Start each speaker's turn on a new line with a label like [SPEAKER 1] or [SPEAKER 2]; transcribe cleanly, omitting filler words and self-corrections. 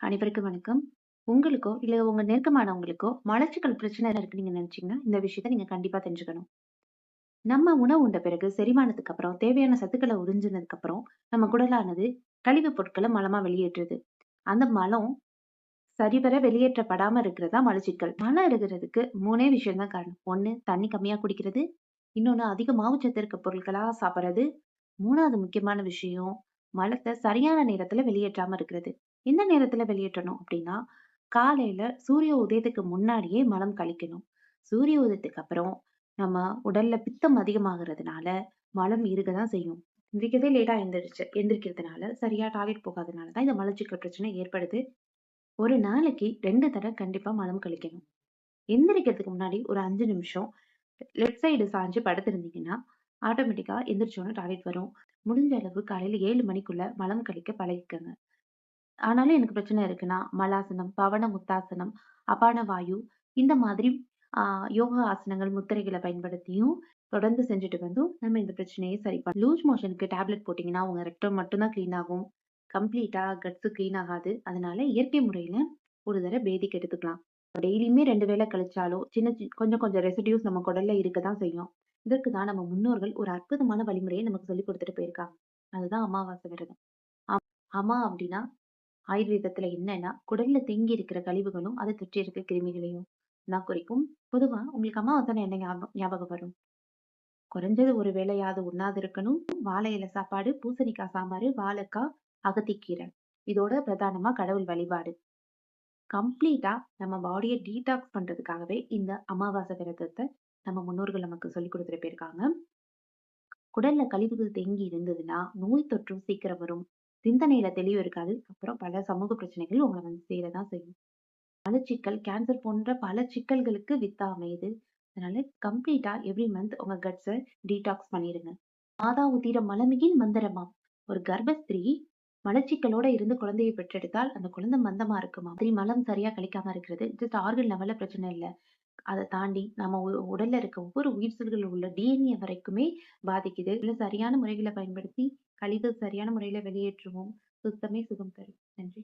[SPEAKER 1] அனைவருக்கும் வணக்கம். உங்களுக்கோ, இல்ல உங்க நெருக்கமானவங்களுக்கோ மலச்சிக்கல் பிரச்சனை இருக்குன்னு நீங்க நினைச்சீங்கன்னா, இந்த விஷயத்த நீங்க கண்டிப்பா தெரிஞ்சுக்கணும். நம்ம உணவு உண்ட பிறகு செரிமானத்துக்கு அப்புறம் தேவையான சத்துக்கள உறிஞ்சினதுக்கு அப்புறம், நம்ம குடலானது கழிவுப் பொருட்கள மலமா வெளியேற்றுது. அந்த மலம் சரிவர வெளியேற்றப்படாம இருக்கிறது தான் மலச்சிக்கல். மலம் இருக்கிறதுக்கு 3 விஷயம் தான் காரணம். 1 தண்ணி கம்மியா குடிக்கிறது. இன்னொன்னு அதிக மாவுச்சத்து இருக்க பொருட்களா சாப்பிடுறது. 3வது முக்கியமான விஷயம், மலத்த சரியான நேரத்துல வெளியேற்றாம இருக்கிறது. எந்த நேரத்துல வெளியேற்றணும் அப்படின்னா, காலையில சூரிய உதயத்துக்கு முன்னாடியே மலம் கழிக்கணும். சூரிய உதயத்துக்கு அப்புறம் நம்ம உடல்ல பித்தம் அதிகமாகுறதுனால மலம் இருக்க தான் செய்யும். எந்திரிக்கிறதே லேட்டா எந்திரிக்கிறதுனால சரியா டாய்லெட் போகாதனால தான் இந்த மலச்சிக்கல் பிரச்சனை ஏற்படுது. ஒரு நாளைக்கு 2 தடவ கண்டிப்பா மலம் கழிக்கணும். எந்திரிக்கிறதுக்கு முன்னாடி ஒரு 5 நிமிஷம் லெஃப்ட் சைடு சாஞ்சு படுத்திருந்தீங்கன்னா, ஆட்டோமேட்டிக்கா எந்திரிச்ச உடனே டாய்லெட் வரும். முடிஞ்ச அளவு காலையில 7 மணிக்குள்ள மலம் கழிக்க பழகிக்கங்க. ஆனாலும் எனக்கு பிரச்சனை இருக்குன்னா, மலாசனம், பவன முத்தாசனம், அபான வாயு இந்த மாதிரி ஆ யோகா ஆசனங்கள், முத்திரைகள பயன்படுத்தியும் தொடர்ந்து செஞ்சுட்டு வந்தும் நம்ம இந்த பிரச்சனைய சரி பண்ணலாம். லூஸ் மோஷனுக்கு டேப்லெட் போட்டீங்கன்னா, உங்க ரெக்டம் மட்டும் தான் கிளீன் ஆகும். கம்ப்ளீட்டா கட்ஸ் கிளீன் ஆகாது. அதனால இயற்கை முறையில ஒரு தடவ பேதிக்கு எடுத்துக்கலாம். டெய்லியுமே 2 வேள கழிச்சாலும், கொஞ்சம் கொஞ்சம் ரெசிடியூஸ் நம்ம குடல்ல இருக்க தான் செய்யும். இதற்கு தான் நம்ம முன்னோர்கள் ஒரு அற்புதமான வழிமுறைய நமக்கு சொல்லிக் குடுத்துட்டு போயிருக்காங்க. அதுதான் அமாவாசை விரதம். அமா அப்டின்னா ஆயுர்வேதத்துல என்னன்னா, குடல்ல தேங்கி இருக்கிற கழிவுகளும், அதை சுற்றி இருக்க கிருமிகளையும் தான் குறிக்கும். பொதுவா உங்களுக்கு அமாவாசைன்னா என்ன ஞாபகம் வரும்? குறைஞ்சது ஒரு வேளையாவது உண்ணாது இருக்கணும். வாழை இலை சாப்பாடு, பூசணிக்காய் சாம்பாரு, வாழைக்காய், அகத்திக்கீரை. இதோட பிரதானமா கடவுள் வழிபாடு. கம்ப்ளீட்டா நம்ம பாடிய டீடாக்ஸ் பண்றதுக்காகவே இந்த அமாவாசை விரதத்த நம்ம முன்னோர்கள் நமக்கு சொல்லிக் குடுத்துட்டு போயிருக்காங்க. குடல்ல கழிவுகள் தேங்கி இருந்ததுன்னா, நோய் தொற்றும் சீக்கிரம் வரும். சிந்தனையில தெளிவு இருக்காது. அப்புறம் பல சமூக பிரச்சனைகள் உங்கள வந்து சேரதான் செய்யும். மலச்சிக்கல், கேன்சர் போன்ற பல சிக்கல்களுக்கு வித்தா அமையுது. அதனால கம்ப்ளீட்டா எவ்ரி மந்த் உங்க கட்ஸ டீடாக்ஸ் பண்ணிருங்க. மாதா உதிர மலமிகின் மந்திரமாம். ஒரு கர்ப்பஸ்திரீ மலச்சிக்கலோட இருந்து குழந்தையை பெற்றெடுத்தால் அந்த குழந்தை மந்தமா இருக்குமா. மாதிரி மலம் சரியா கழிக்காம இருக்கிறது ஜஸ்ட் ஆர்கன் லெவல்ல பிரச்சனை இல்ல. அதை தாண்டி நம்ம உடல்ல இருக்க ஒவ்வொரு உயிர் செல்கள் உள்ள டிஎன்ஏ வரைக்குமே பாதிக்குது. இல்ல சரியான முறைகளை பயன்படுத்தி கழிவு சரியான முறையில வெளியேற்றுவோம். சுத்தமே சுகம் தரும். நன்றி.